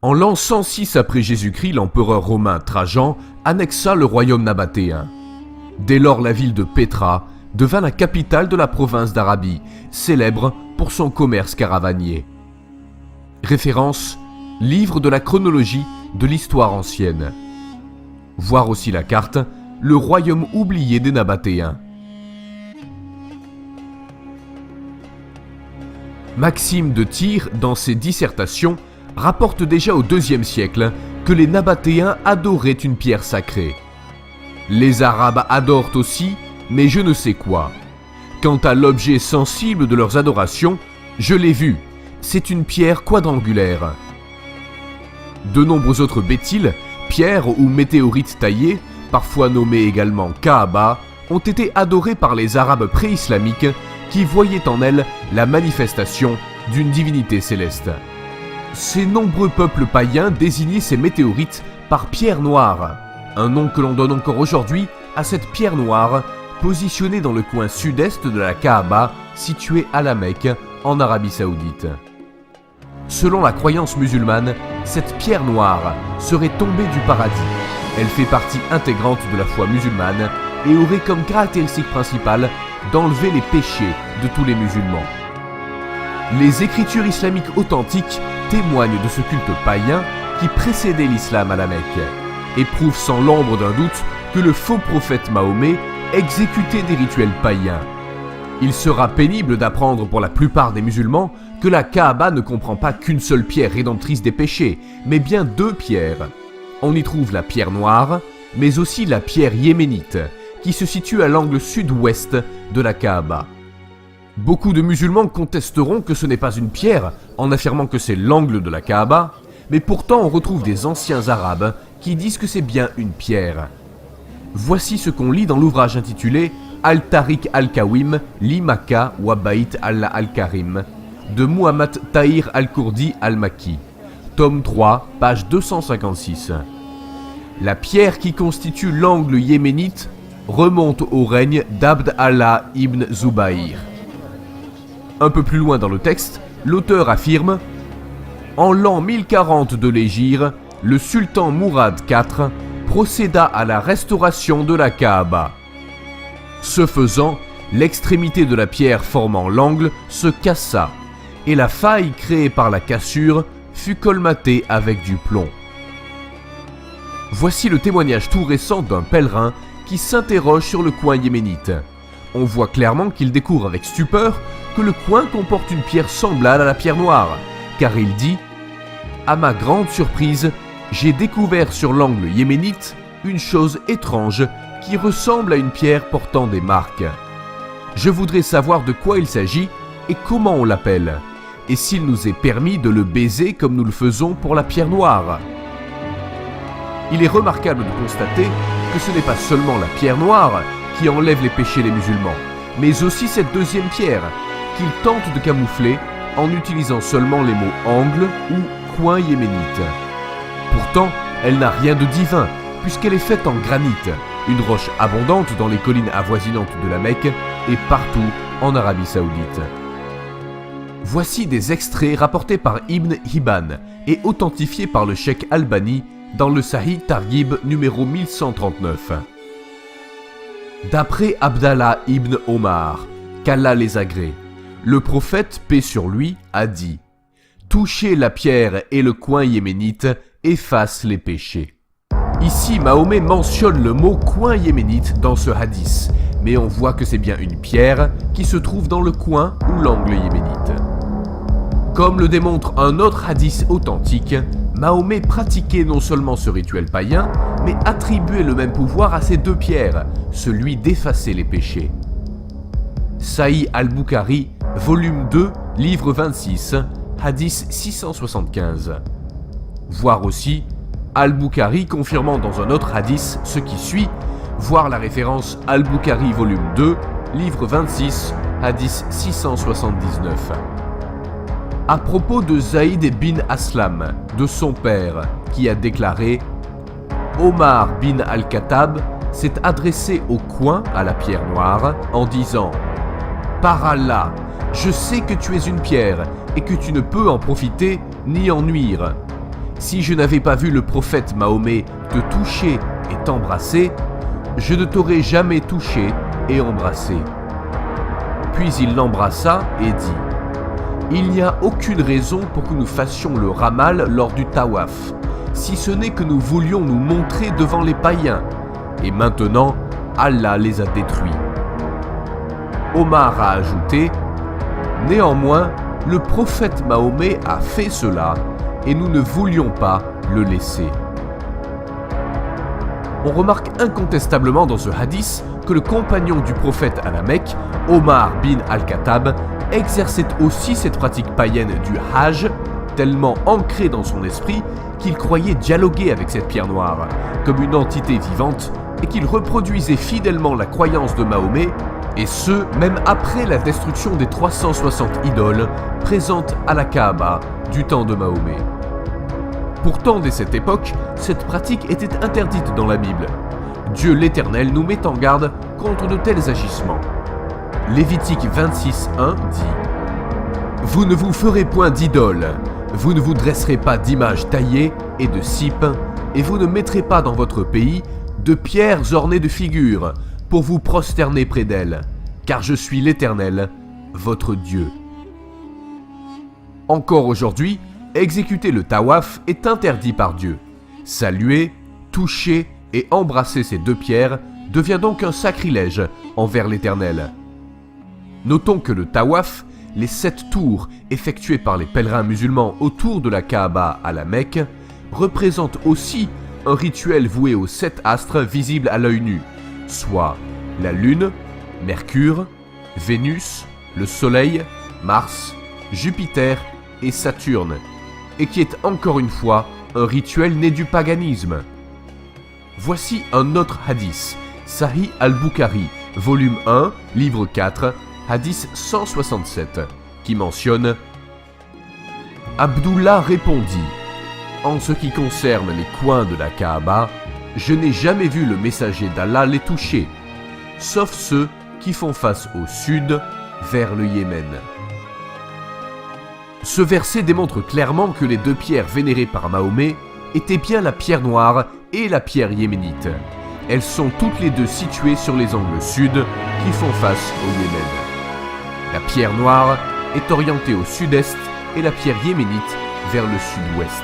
En l'an 106 après Jésus-Christ, l'empereur romain Trajan annexa le royaume nabatéen. Dès lors, la ville de Pétra devint la capitale de la province d'Arabie, célèbre pour son commerce caravanier. Référence, livre de la chronologie de l'histoire ancienne. Voir aussi la carte, le royaume oublié des Nabatéens. Maxime de Tyr, dans ses dissertations, rapporte déjà au IIe siècle que les Nabatéens adoraient une pierre sacrée. Les Arabes adorent aussi, mais je ne sais quoi. Quant à l'objet sensible de leurs adorations, je l'ai vu, c'est une pierre quadrangulaire. De nombreux autres bétiles, pierres ou météorites taillées, parfois nommées également Kaaba, ont été adorés par les Arabes pré-islamiques qui voyaient en elles la manifestation d'une divinité céleste. Ces nombreux peuples païens désignaient ces météorites par pierre noire, un nom que l'on donne encore aujourd'hui à cette pierre noire positionnée dans le coin sud-est de la Kaaba, située à la Mecque, en Arabie Saoudite. Selon la croyance musulmane, cette pierre noire serait tombée du paradis. Elle fait partie intégrante de la foi musulmane et aurait comme caractéristique principale d'enlever les péchés de tous les musulmans. Les écritures islamiques authentiques témoignent de ce culte païen qui précédait l'islam à la Mecque et prouvent sans l'ombre d'un doute que le faux prophète Mahomet exécutait des rituels païens. Il sera pénible d'apprendre pour la plupart des musulmans que la Kaaba ne comprend pas qu'une seule pierre rédemptrice des péchés, mais bien deux pierres. On y trouve la pierre noire, mais aussi la pierre yéménite, qui se situe à l'angle sud-ouest de la Kaaba. Beaucoup de musulmans contesteront que ce n'est pas une pierre, en affirmant que c'est l'angle de la Kaaba, mais pourtant on retrouve des anciens arabes qui disent que c'est bien une pierre. Voici ce qu'on lit dans l'ouvrage intitulé Al-Tariq al-Kawim li Makka wa Bayt Allah al-Karim de Muhammad Tahir al-Kurdi al-Makki, tome 3, page 256. La pierre qui constitue l'angle yéménite remonte au règne d'Abd Allah ibn Zubayr. Un peu plus loin dans le texte, l'auteur affirme « En l'an 1040 de l'Hégire, le sultan Mourad IV procéda à la restauration de la Kaaba. Ce faisant, l'extrémité de la pierre formant l'angle se cassa, et la faille créée par la cassure fut colmatée avec du plomb. » Voici le témoignage tout récent d'un pèlerin qui s'interroge sur le coin yéménite. On voit clairement qu'il découvre avec stupeur que le coin comporte une pierre semblable à la pierre noire, car il dit « À ma grande surprise, j'ai découvert sur l'angle yéménite une chose étrange qui ressemble à une pierre portant des marques. Je voudrais savoir de quoi il s'agit et comment on l'appelle, et s'il nous est permis de le baiser comme nous le faisons pour la pierre noire. » Il est remarquable de constater que ce n'est pas seulement la pierre noire qui enlève les péchés des musulmans, mais aussi cette deuxième pierre qu'il tente de camoufler en utilisant seulement les mots angle ou coin yéménite. Pourtant, elle n'a rien de divin, puisqu'elle est faite en granit, une roche abondante dans les collines avoisinantes de la Mecque et partout en Arabie Saoudite. Voici des extraits rapportés par Ibn Hibban et authentifiés par le cheikh Albani dans le Sahih Targhib numéro 1139. D'après Abdallah ibn Omar, qu'Allah les agrée, le prophète, paix sur lui, a dit « Toucher la pierre et le coin yéménite efface les péchés ». Ici, Mahomet mentionne le mot coin yéménite dans ce hadith, mais on voit que c'est bien une pierre qui se trouve dans le coin ou l'angle yéménite. Comme le démontre un autre hadith authentique, Mahomet pratiquait non seulement ce rituel païen, mais attribuait le même pouvoir à ces deux pierres, celui d'effacer les péchés. Sahih al-Bukhari, volume 2, livre 26, hadith 675. Voir aussi Al-Bukhari confirmant dans un autre hadith ce qui suit, voir la référence Al-Bukhari volume 2, livre 26, hadith 679. À propos de Zaïd bin Aslam, de son père, qui a déclaré « Omar bin al-Khattab s'est adressé au coin, à la pierre noire, en disant « Par Allah, je sais que tu es une pierre et que tu ne peux en profiter ni en nuire. si je n'avais pas vu le prophète Mahomet te toucher et t'embrasser, je ne t'aurais jamais touché et embrassé. » Puis il l'embrassa et dit : « Il n'y a aucune raison pour que nous fassions le ramal lors du tawaf, si ce n'est que nous voulions nous montrer devant les païens, et maintenant Allah les a détruits. » Omar a ajouté : « Néanmoins, le prophète Mahomet a fait cela, et nous ne voulions pas le laisser. » On remarque incontestablement dans ce hadith que le compagnon du prophète à la Mecque, Omar bin al-Khattab, exerçait aussi cette pratique païenne du Hajj, tellement ancrée dans son esprit qu'il croyait dialoguer avec cette pierre noire, comme une entité vivante, et qu'il reproduisait fidèlement la croyance de Mahomet, et ce, même après la destruction des 360 idoles présentes à la Kaaba du temps de Mahomet. Pourtant, dès cette époque, cette pratique était interdite dans la Bible. Dieu l'Éternel nous met en garde contre de tels agissements. Lévitique 26:1 dit : « Vous ne vous ferez point d'idole, vous ne vous dresserez pas d'image taillée et de cipe, et vous ne mettrez pas dans votre pays de pierres ornées de figures, pour vous prosterner près d'elles, car je suis l'Éternel, votre Dieu. » Encore aujourd'hui, exécuter le tawaf est interdit par Dieu. Saluer, toucher et embrasser ces deux pierres devient donc un sacrilège envers l'Éternel. Notons que le tawaf, les 7 tours effectués par les pèlerins musulmans autour de la Kaaba à la Mecque, représente aussi un rituel voué aux 7 astres visibles à l'œil nu, soit la Lune, Mercure, Vénus, le Soleil, Mars, Jupiter et Saturne, et qui est encore une fois un rituel né du paganisme. Voici un autre hadith, Sahih al-Bukhari, volume 1, livre 4, hadith 167, qui mentionne : Abdullah répondit : « En ce qui concerne les coins de la Kaaba, je n'ai jamais vu le messager d'Allah les toucher, sauf ceux qui font face au sud, vers le Yémen. » Ce verset démontre clairement que les deux pierres vénérées par Mahomet étaient bien la pierre noire et la pierre yéménite. Elles sont toutes les deux situées sur les angles sud qui font face au Yémen. La pierre noire est orientée au sud-est et la pierre yéménite vers le sud-ouest.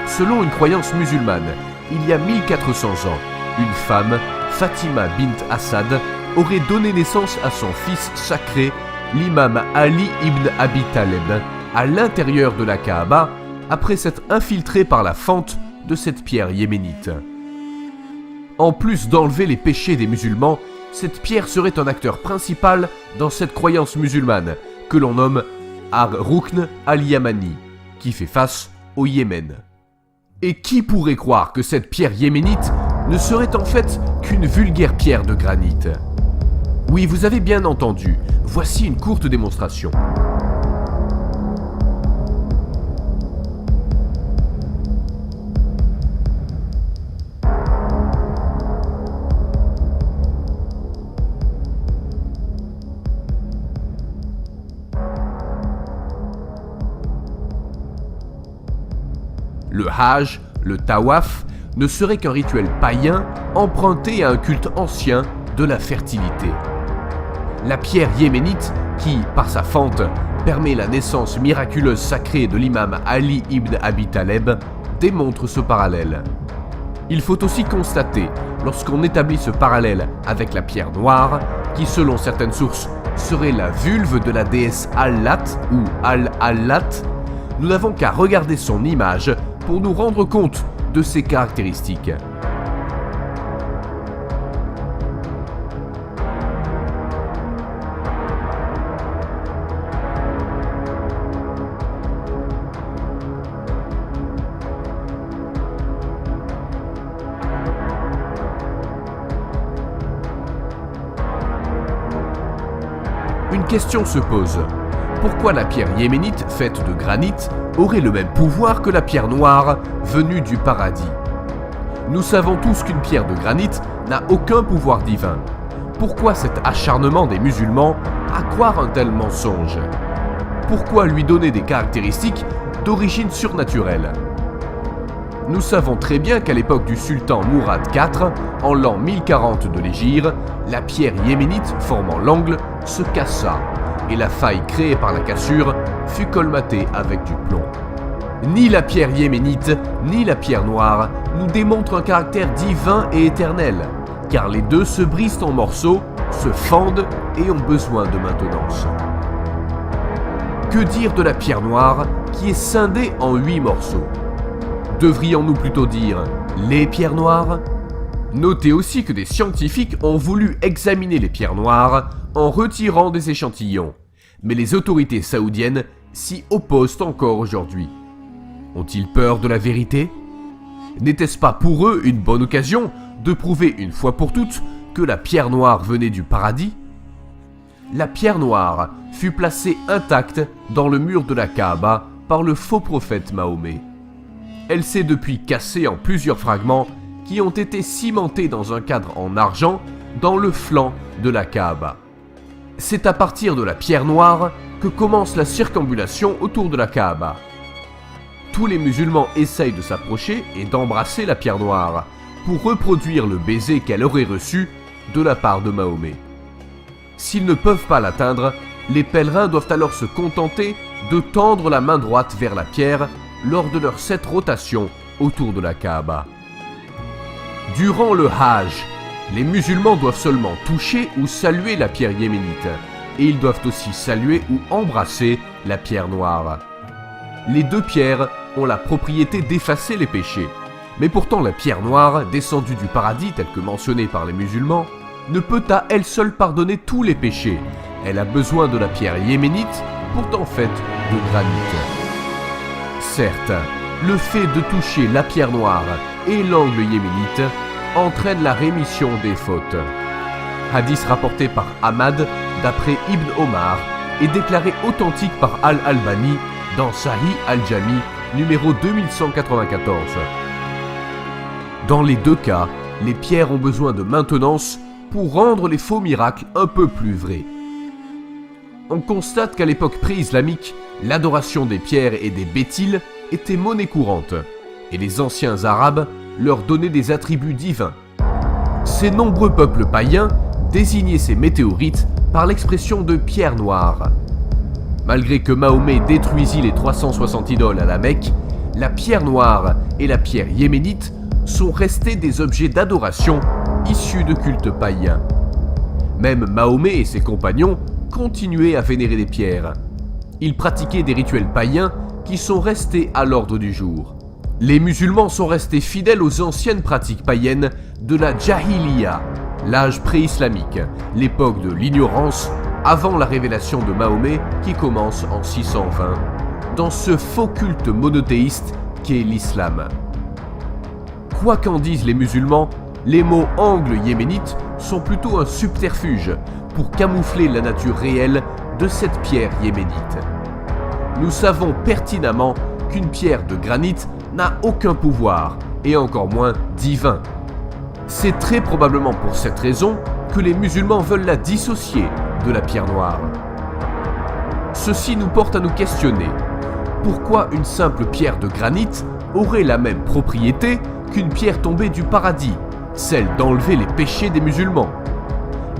Selon une croyance musulmane, il y a 1400 ans, une femme, Fatima bint Assad, aurait donné naissance à son fils sacré, l'imam Ali ibn Abi Taleb, à l'intérieur de la Kaaba, après s'être infiltré par la fente de cette pierre yéménite. En plus d'enlever les péchés des musulmans, cette pierre serait un acteur principal dans cette croyance musulmane, que l'on nomme Ar-Rukn al-Yamani, qui fait face au Yémen. Et qui pourrait croire que cette pierre yéménite ne serait en fait qu'une vulgaire pierre de granit ? Oui, vous avez bien entendu, voici une courte démonstration. Le Hajj, le Tawaf, ne serait qu'un rituel païen emprunté à un culte ancien de la fertilité. La pierre yéménite, qui, par sa fente, permet la naissance miraculeuse sacrée de l'imam Ali ibn Abi Taleb, démontre ce parallèle. Il faut aussi constater, lorsqu'on établit ce parallèle avec la pierre noire, qui selon certaines sources serait la vulve de la déesse Al-Lat ou Al-Allat, nous n'avons qu'à regarder son image pour nous rendre compte de ses caractéristiques. Une question se pose. Pourquoi la pierre yéménite, faite de granit, aurait le même pouvoir que la pierre noire venue du paradis ? Nous savons tous qu'une pierre de granit n'a aucun pouvoir divin. Pourquoi cet acharnement des musulmans à croire un tel mensonge ? Pourquoi lui donner des caractéristiques d'origine surnaturelle. Nous savons très bien qu'à l'époque du sultan Mourad IV, en l'an 1040 de l'Hégire, la pierre yéménite formant l'angle se cassa et la faille créée par la cassure fut colmatée avec du plomb. Ni la pierre yéménite, ni la pierre noire nous démontrent un caractère divin et éternel, car les deux se brisent en morceaux, se fendent et ont besoin de maintenance. Que dire de la pierre noire qui est scindée en 8 morceaux? Devrions-nous plutôt dire les pierres noires? Notez aussi que des scientifiques ont voulu examiner les pierres noires en retirant des échantillons, mais les autorités saoudiennes s'y opposent encore aujourd'hui. Ont-ils peur de la vérité? N'était-ce pas pour eux une bonne occasion de prouver une fois pour toutes que la pierre noire venait du paradis? La pierre noire fut placée intacte dans le mur de la Kaaba par le faux prophète Mahomet. Elle s'est depuis cassée en plusieurs fragments qui ont été cimentés dans un cadre en argent dans le flanc de la Kaaba. C'est à partir de la pierre noire que commence la circambulation autour de la Kaaba. Tous les musulmans essayent de s'approcher et d'embrasser la pierre noire pour reproduire le baiser qu'elle aurait reçu de la part de Mahomet. S'ils ne peuvent pas l'atteindre, les pèlerins doivent alors se contenter de tendre la main droite vers la pierre lors de leurs 7 rotations autour de la Kaaba. Durant le Hajj, les musulmans doivent seulement toucher ou saluer la pierre yéménite, et ils doivent aussi saluer ou embrasser la pierre noire. Les deux pierres ont la propriété d'effacer les péchés, mais pourtant la pierre noire, descendue du paradis telle que mentionnée par les musulmans, ne peut à elle seule pardonner tous les péchés. Elle a besoin de la pierre yéménite, pourtant faite de granit. Certes, le fait de toucher la pierre noire et l'angle yéménite entraîne la rémission des fautes. Hadith rapporté par Ahmad d'après Ibn Omar et déclaré authentique par Al-Albani dans Sahih al-Jami numéro 2194. Dans les deux cas, les pierres ont besoin de maintenance pour rendre les faux miracles un peu plus vrais. On constate qu'à l'époque pré-islamique, l'adoration des pierres et des bétiles était monnaie courante, et les anciens arabes leur donnaient des attributs divins. Ces nombreux peuples païens désignaient ces météorites par l'expression de pierre noire. Malgré que Mahomet détruisit les 360 idoles à la Mecque, la pierre noire et la pierre yéménite sont restés des objets d'adoration issus de cultes païens. Même Mahomet et ses compagnons continuaient à vénérer les pierres. Ils pratiquaient des rituels païens qui sont restés à l'ordre du jour. Les musulmans sont restés fidèles aux anciennes pratiques païennes de la Jahiliya, l'âge pré-islamique, l'époque de l'ignorance avant la révélation de Mahomet qui commence en 620, dans ce faux culte monothéiste qu'est l'islam. Quoi qu'en disent les musulmans, les mots angle yéménite sont plutôt un subterfuge pour camoufler la nature réelle de cette pierre yéménite. Nous savons pertinemment qu'une pierre de granit n'a aucun pouvoir, et encore moins divin. C'est très probablement pour cette raison que les musulmans veulent la dissocier de la pierre noire. Ceci nous porte à nous questionner. Pourquoi une simple pierre de granit aurait la même propriété qu'une pierre tombée du paradis, celle d'enlever les péchés des musulmans?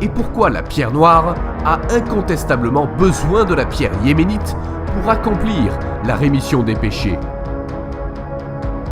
Et pourquoi la pierre noire a incontestablement besoin de la pierre yéménite pour accomplir la rémission des péchés?